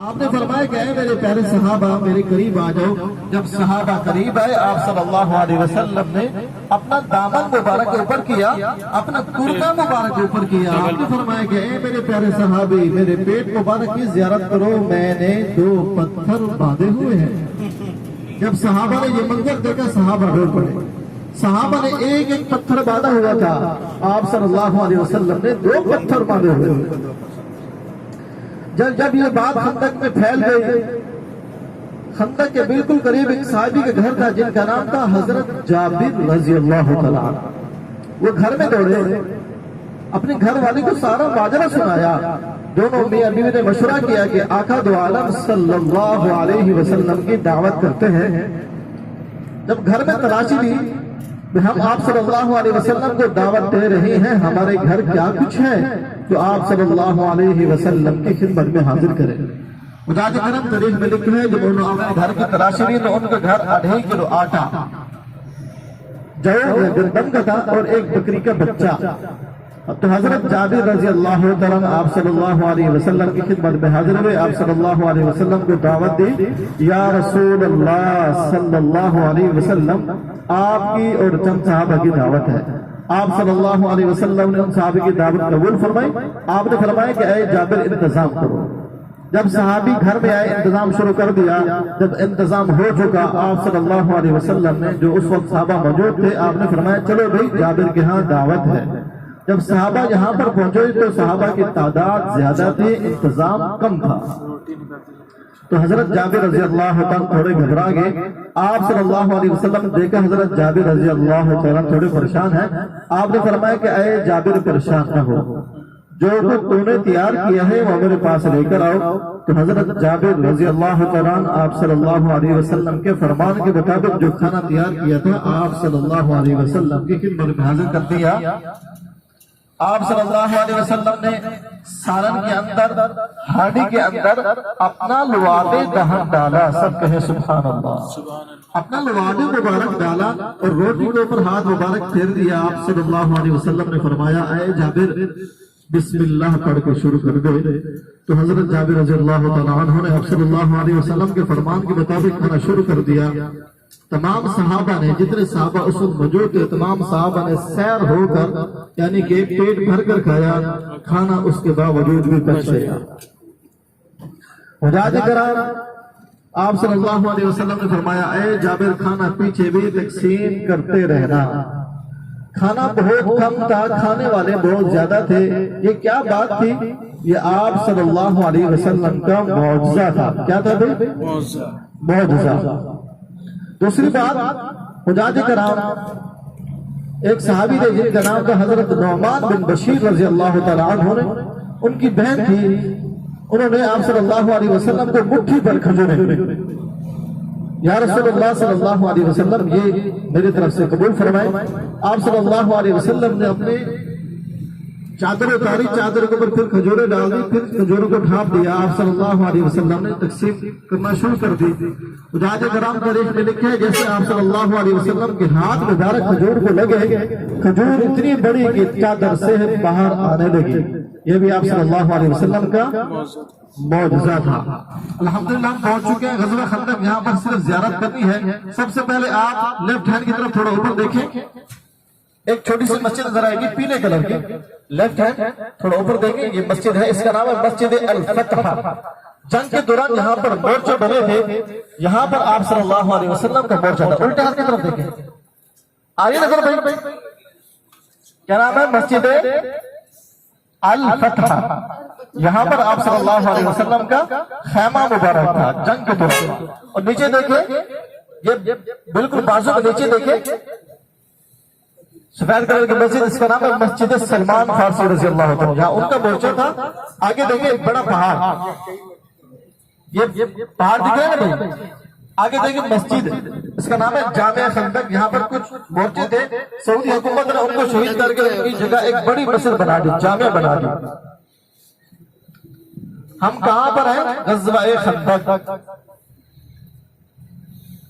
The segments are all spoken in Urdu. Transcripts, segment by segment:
آپ نے فرمایا کہ اے میرے پیارے صحابہ میرے قریب آ جاؤ۔ جب صحابہ قریب آئے آپ صلی اللہ علیہ وسلم نے اپنا دامن مبارک اوپر کیا، اپنا کرتا مبارک اوپر کیا۔ آپ نے فرمایا کہ اے میرے پیارے صحابی میرے پیٹ مبارک کی زیارت کرو، میں نے 2 پتھر باندھے ہوئے ہیں۔ جب صحابہ نے یہ منظر دیکھا صحابہ رو پڑے۔ صحابہ نے ایک ایک پتھر باندھا ہوا تھا، آپ صلی اللہ علیہ وسلم نے 2 پتھر باندھے ہوئے تھے۔ جب یہ بات خندق میں پھیل گئی، خندق کے بالکل قریب ایک صحابی کے گھر تھا جن کا نام تھا حضرت جابر رضی اللہ تعالیٰ عنہ۔ وہ گھر میں دوڑے، اپنے گھر والے کو سارا ماجرا سنایا۔ دونوں میاں بیوی نے مشورہ کیا کہ آقا دو عالم صلی اللہ علیہ وسلم کی دعوت کرتے ہیں۔ جب گھر میں تلاشی دی، ہم آپ صلی اللہ علیہ وسلم کو دعوت دے رہے ہیں، ہمارے گھر کیا کچھ ہے جو آپ صلی اللہ علیہ وسلم کی خدمت میں حاضر کریں۔ مجاہد کرم تاریخ میں لکھا ہے جب انہوں نے گھر کی تلاشی لی تو ان کے گھر 2.5 کلو آٹا، جو گندم کا تھا، اور ایک بکری کا بچہ۔ تو حضرت جابر رضی اللہ عنہ آپ صلی اللہ علیہ وسلم کی خدمت میں حاضر ہوئے۔ آپ صلی اللہ علیہ وسلم کو دعوت دی، یا رسول اللہ صلی اللہ علیہ وسلم آپ کی اور چند صحابہ کی دعوت ہے۔ آپ صلی اللہ علیہ وسلم نے ان صحابہ کی دعوت قبول فرمائی۔ آپ نے فرمایا کہ اے جابر انتظام کرو۔ جب صحابی گھر میں آئے انتظام شروع کر دیا۔ جب انتظام ہو چکا آپ صلی اللہ علیہ وسلم نے، جو اس وقت صحابہ موجود تھے، آپ نے فرمایا چلو بھائی جابر کے ہاں دعوت ہے۔ جب صحابہ یہاں پر پہنچے تو صحابہ کی تعداد زیادہ تھی، انتظام کم تھا۔ تو حضرت جابر رضی اللہ عنہ تھوڑے گھبرا گئے۔ آپ صلی اللہ علیہ وسلم نے دیکھا حضرت جابر رضی اللہ عنہ تھوڑے پریشان ہیں۔ آپ نے فرمایا کہ اے جابر پریشان نہ ہو، جو کچھ تو نے تیار کیا ہے وہ میرے پاس لے کر آؤ۔ تو حضرت جابر رضی اللہ عنہ آپ صلی اللہ علیہ وسلم کے فرمان کے مطابق جو کھانا تیار کیا تھا آپ صلی اللہ علیہ وسلم کی خدمت میں حاضر کر دیا۔ آپ صلی اللہ علیہ وسلم نے سالن کے اندر، ہانڈی کے اندر اپنا لعاب دہن ڈالا۔ سب کہے سبحان اللہ۔ اپنا لعاب مبارک ڈالا اور روٹی کے اوپر ہاتھ مبارک پھیر دیا۔ آپ صلی اللہ علیہ وسلم نے فرمایا اے جابر بسم اللہ پڑھ کے شروع کر دے۔ تو حضرت جابر رضی اللہ تعالیٰ عنہ نے آپ صلی اللہ علیہ وسلم کے فرمان کے مطابق کھانا شروع کر دیا۔ تمام صحابہ نے، جتنے صحابہ اس وقت موجود تھے، تمام صحابہ نے سیر ہو کر، یعنی کہ پیٹ بھر کر کھایا کھانا، اس کے باوجود بھی بچ گیا۔ حجاج کرام آپ صلی اللہ علیہ وسلم نے فرمایا اے جابر کھانا پیچھے بھی تقسیم کرتے رہنا۔ کھانا بہت کم تھا، کھانے والے بہت زیادہ تھے۔ یہ کیا بات تھی؟ یہ آپ صلی اللہ علیہ وسلم کا معجزہ تھا۔ کیا تھا بھائی؟ معجزہ۔ دوسری بات، حجاج کرام ایک صحابی تھے جن کا نام تھا حضرت نعمان بن بشیر رضی اللہ تعالیٰ عنہ، ان کی بہن تھی۔ انہوں نے آپ صلی اللہ علیہ وسلم کو مٹھی پر کھجوریں دی۔ یا رسول اللہ صلی اللہ علیہ وسلم یہ میری طرف سے قبول فرمائے۔ آپ صلی اللہ علیہ وسلم نے اپنے چادر اتاری، چادر کے اوپر پھر کھجوریں ڈال دی، پھر کھجوروں کو ڈھانپ دیا۔ آپ صلی اللہ علیہ وسلم نے تقسیم کرنا شروع کر دی۔ حجاج کرام تاریخ میں لکھا ہے جیسے آپ صلی اللہ علیہ وسلم کے ہاتھ مبارک کھجور کو لگے، کھجور اتنی بڑی کہ چادر سے باہر آنے لگی۔ یہ بھی آپ صلی اللہ علیہ وسلم کا معجزہ تھا۔ الحمدللہ ہم پہنچ چکے ہیں غزوہ خندق۔ یہاں پر صرف زیارت کرنی ہے۔ سب سے پہلے آپ لیفٹ ہینڈ کی طرف تھوڑا اوپر دیکھیں، ایک چھوٹی سی مسجد نظر آئے گی پیلے کلر کی۔ لیفٹ ہینڈ تھوڑا اوپر دیکھیں، یہ مسجد ہے، اس کا نام ہے مسجد الفتح۔ جنگ کے دوران یہاں پر مورچے بنے تھے، یہاں پر آپ صلی اللہ علیہ وسلم کا مورچہ تھا۔ الٹے ہاتھ کی طرف دیکھیں، آگے نظر بھائی، کیا نام ہے؟ مسجد الفتح۔ یہاں پر آپ صلی اللہ علیہ وسلم کا خیمہ مبارک تھا جنگ کے دوران۔ اور نیچے دیکھیں، یہ بالکل بازو کے نیچے دیکھیں سفید کلر کی مسجد، اس کا نام ہے مسجد سلمان فارسی رضی اللہ عنہ، جہاں ان کا مورچہ تھا۔ آگے دیکھیں ایک بڑا پہاڑ، یہ پہاڑ دکھ رہے ہیں بھائی؟ آگے دیکھیں مسجد، اس کا نام ہے جامع خندق۔ یہاں پر کچھ مورچے تھے، سعودی حکومت نے ان کو شہید کر کے ان کی جگہ ایک بڑی مسجد بنا دی، جامع بنا دی۔ ہم کہاں پر ہیں؟ غزوہ خندق،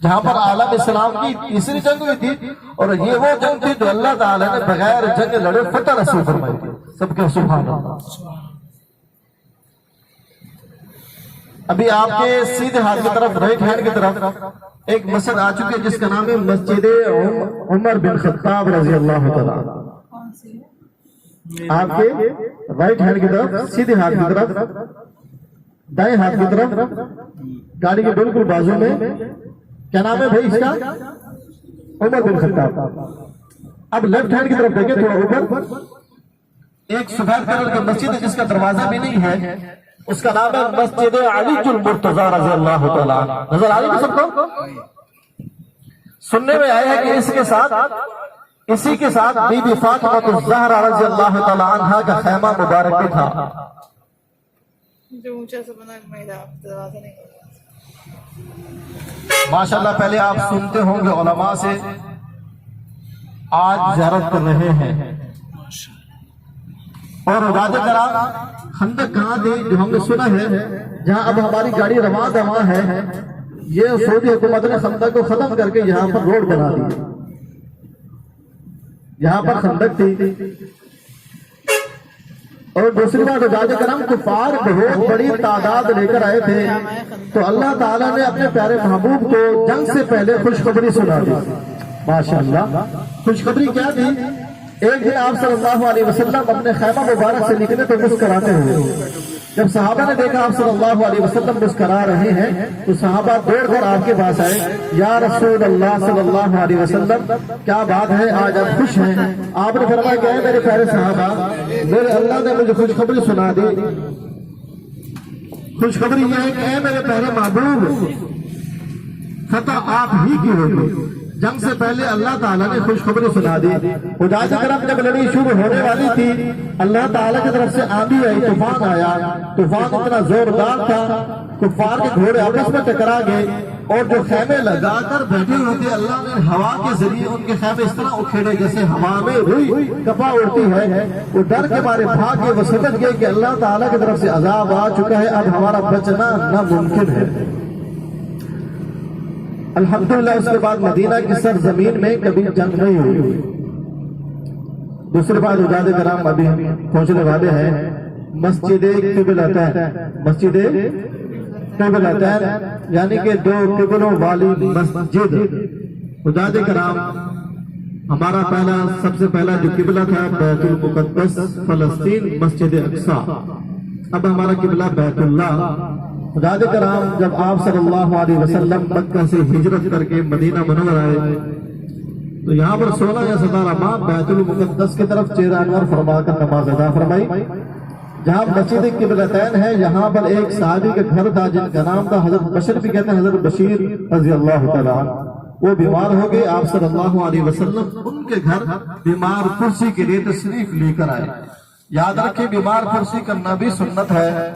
جہاں پر عالم اسلام کی تیسری جنگ ہوئی تھی، اور یہ وہ جنگ تھی جو اللہ تعالیٰ نے بغیر جنگ لڑے فتح نصیب فرمائی تھی۔ سب کے سبحان اللہ۔ ابھی آپ کے سیدھے ہاتھ کی طرف رائٹ ہینڈ کی طرف ایک مسجد آ چکی ہے جس کا نام ہے مسجد عمر بن خطاب رضی اللہ تعالیٰ. آپ کے رائٹ ہینڈ کی طرف سیدھے ہاتھ کی طرف دائیں ہاتھ کی طرف گاڑی کے بالکل بازو میں کیا نام ہے بھائی اس کا؟ عمر بن خطاب. اب لیفٹ ہینڈ کی طرف دیکھیں تھوڑا اوپر ایک سفید کلر کی مسجد ہے جس کا دروازہ بھی نہیں ہے, اس کا نام ہے مسجد علی المرتضی رضی اللہ تعالیٰ. نظر آ رہی ہے سب کو؟ سننے میں آیا ہے کہ اسی کے ساتھ بی بی فاطمہ الزہرا رضی اللہ تعالیٰ عنہا کا خیمہ مبارک بھی تھا. جو اونچا سا بنا دروازہ نہیں. ماشاءاللہ پہلے آپ سنتے ہوں گے علماء سے, آج زیارت کر رہے ہیں. اور حضرات کرام خندق کہاں تھی جو ہم نے سنا ہے, جہاں اب ہماری گاڑی رواں ہے, یہ سعودی حکومت نے خندق کو ختم کر کے یہاں پر روڈ بنا دی. یہاں پر خندق تھی. اور دوسری بات حضرات کرام کفار بہت بڑی تعداد لے کر آئے تھے, تو اللہ تعالیٰ نے اپنے پیارے محبوب کو جنگ سے پہلے خوشخبری سنا دی. ماشاءاللہ خوشخبری کیا تھی؟ ایک دن آپ صلی اللہ علیہ وسلم اپنے خیمہ مبارک سے نکلے تو مسکراتے ہوئے. جب صحابہ نے دیکھا آپ صلی اللہ علیہ وسلم مسکرا رہے ہیں تو صحابہ دوڑ کر آپ کے پاس آئے, یا رسول اللہ صلی اللہ علیہ وسلم کیا بات ہے, آج آپ خوش ہیں؟ آپ نے فرمایا کہ اے میرے پیارے صحابہ, میرے اللہ نے مجھے خوشخبری سنا دی. خوشخبری یہ ہے کہ اے میرے پیارے محبوب, فتح آپ ہی کی ہوگی. جنگ سے پہلے اللہ تعالیٰ نے خوشخبری سنا دی. حجاج کرم جب لڑائی شروع ہونے والی تھی, اللہ تعالیٰ کی طرف سے آندھی آئی, طوفان آیا. طوفان اتنا زوردار تھا, کفار کے گھوڑے آپس میں ٹکرا گئے, اور جو خیمے لگا کر بیٹھے ہوئے تھے اللہ نے ہوا کے ذریعے ان کے خیمے اس طرح اکھیڑے جیسے ہوا میں روئی کپا اڑتی ہے. وہ ڈر کے مارے بھاگ گئے, وہ سمجھ گئے کہ اللہ تعالیٰ کی طرف سے عذاب آ چکا ہے, اب ہمارا بچنا ناممکن ہے. الحمدللہ اس کے بعد مدینہ کی سرزمین میں کبھی جنگ نہیں ہوئی. دوسری بات حضرات کرام ابھی پہنچنے والے ہیں مسجد قبلتین. مسجد قبلتین یعنی کہ دو قبلوں والی مسجد. حضرات کرام ہمارا سب سے پہلا جو قبلہ تھا بیت المقدس فلسطین مسجد اقصی. اب ہمارا قبلہ بیت اللہ. حضرات کرام جب آپ صلی اللہ علیہ وسلم مکہ سے ہجرت کر کے مدینہ منورہ آئے تو یہاں پر 16 یا 17 ماہ بیت المقدس کی طرف چہرہ انور فرما کر نماز ادا فرمائی. جہاں مسجد قبلتین ہے یہاں پر ایک صحابی کا گھر تھا جن کا نام تھا حضرت بشر بھی کہتے ہیں, حضرت بشیر رضی اللہ تعالیٰ. وہ بیمار ہو گئے, آپ صلی اللہ علیہ وسلم ان کے گھر بیمار پرسی کے لیے تشریف لے کر آئے. یاد رکھیں بیمار پرسی کرنا بھی سنت ہے,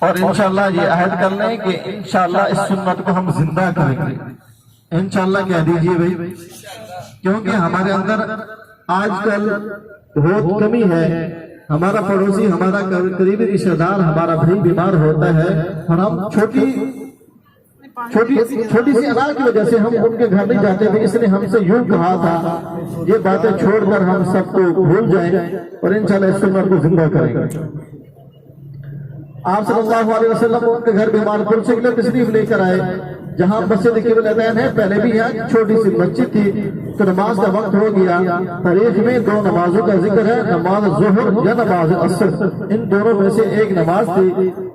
اور انشاءاللہ یہ عہد کر لیں کہ انشاءاللہ اس سنت کو ہم زندہ کریں گے. انشاءاللہ کہہ دیجئے بھائی, کیونکہ ہمارے اندر آج کل بہت کمی ہے. ہمارا پڑوسی, ہمارا قریبی رشتہ دار, ہمارا بھائی بیمار ہوتا ہے اور ہم چھوٹی سی ادا کی وجہ سے ہم ان کے گھر نہیں جاتے تھے. اس نے ہم سے یوں کہا تھا یہ باتیں چھوڑ کر ہم سب کو بھول جائیں اور انشاءاللہ اس سنت کو زندہ کریں گے. آپ صلی اللہ علیہ وسلم ان کے گھر بیمار پرسی کے لیے تشریف لے کر آئے. جہاں مسجد قبلتین ہے پہلے بھی یہاں چھوٹی سی مسجد تھی, تو نماز کا وقت ہو گیا. تاریخ میں 2 نمازوں کا ذکر ہے, نماز ظہر یا نماز عصر. ان دونوں میں سے ایک نماز تھی.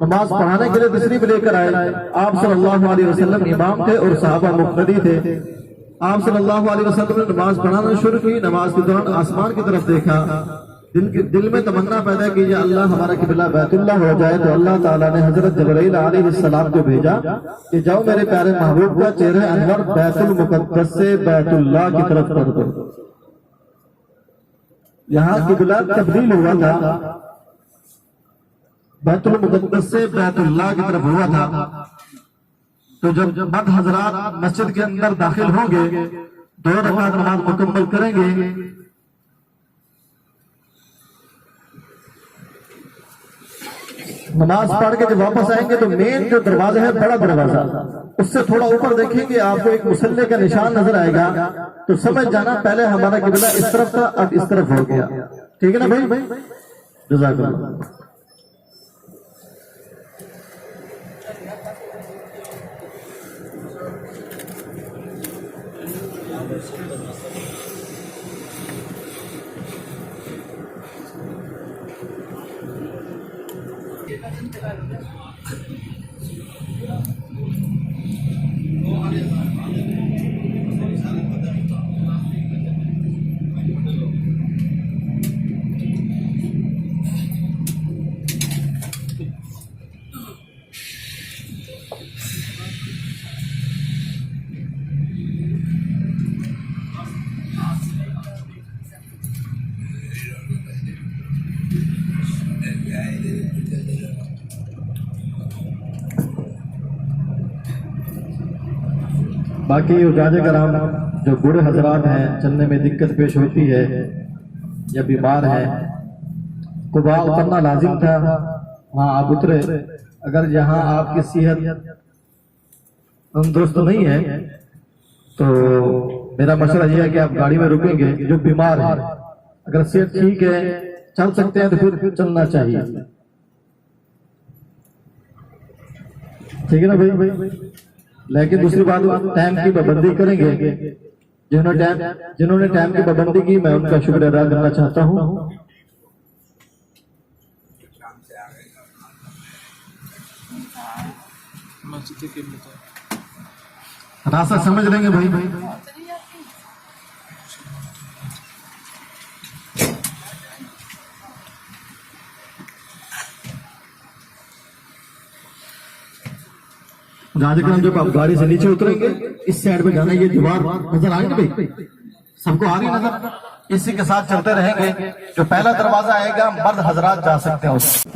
نماز پڑھانے کے لیے تشریف لے کر آئے. آپ صلی اللہ علیہ وسلم امام تھے اور صحابہ مقتدی تھے. آپ صلی اللہ علیہ وسلم نے نماز پڑھانا شروع کی. نماز کے دوران آسمان کی طرف دیکھا, دل میں تمنا پیدا کی یا اللہ ہمارا قبلہ بیت اللہ ہو جائے. تو اللہ تعالیٰ نے حضرت جبرائیل علیہ السلام کو بھیجا کہ جاؤ میرے پیارے محبوب کا چہرہ انور بیت المقدس سے بیت اللہ کی طرف کر دو. یہاں قبلہ تبدیل ہوا تھا, بیت المقدس سے بیت اللہ کی طرف ہوا تھا. تو جب مرد حضرات مسجد کے اندر داخل ہوں گے 2 رکعت نماز مکمل کریں گے. نماز پڑھ کے جب واپس آئیں گے تو مین جو دروازہ ہے بڑا دروازہ, اس سے تھوڑا اوپر دیکھیں گے آپ کو ایک مسلح کا نشان نظر آئے گا. تو سمجھ جانا پہلے ہمارا قبلہ اس طرف تھا, اب اس طرف ہو گیا. ٹھیک ہے نا بھائی؟ جزاک اللہ. باقی اجاج کرام جو بوڑھے حضرات ہیں، چلنے میں دقت پیش ہوتی ہے یا بیمار ہیں، قباء اترنا لازم تھا، وہاں آپ اترے۔ اگر جہاں آپ کی صحت تندرست نہیں ہے تو میرا مشورہ یہ ہے کہ آپ گاڑی میں رکیں گے۔ جو بیمار ہے، اگر صحت ٹھیک ہے، چل سکتے ہیں تو پھر چلنا چاہیے، ٹھیک ہے نا بھائی؟ لیکن دوسری بات، ٹائم کی پابندی کریں گے۔ جنہوں نے ٹائم کی پابندی کی، میں ان کا شکر ادا کرنا چاہتا ہوں۔ راستہ سمجھ لیں گے بھائی؟ راجہ کرام جب آپ گاڑی سے نیچے اتریں گے، اس سائڈ پہ جانا، یہ دیوار نظر آئے گا بھائی؟ سب کو آ رہی نظر؟ اسی کے ساتھ چلتے رہیں گے۔ جو پہلا دروازہ آئے گا مرد حضرات جا سکتے ہیں اس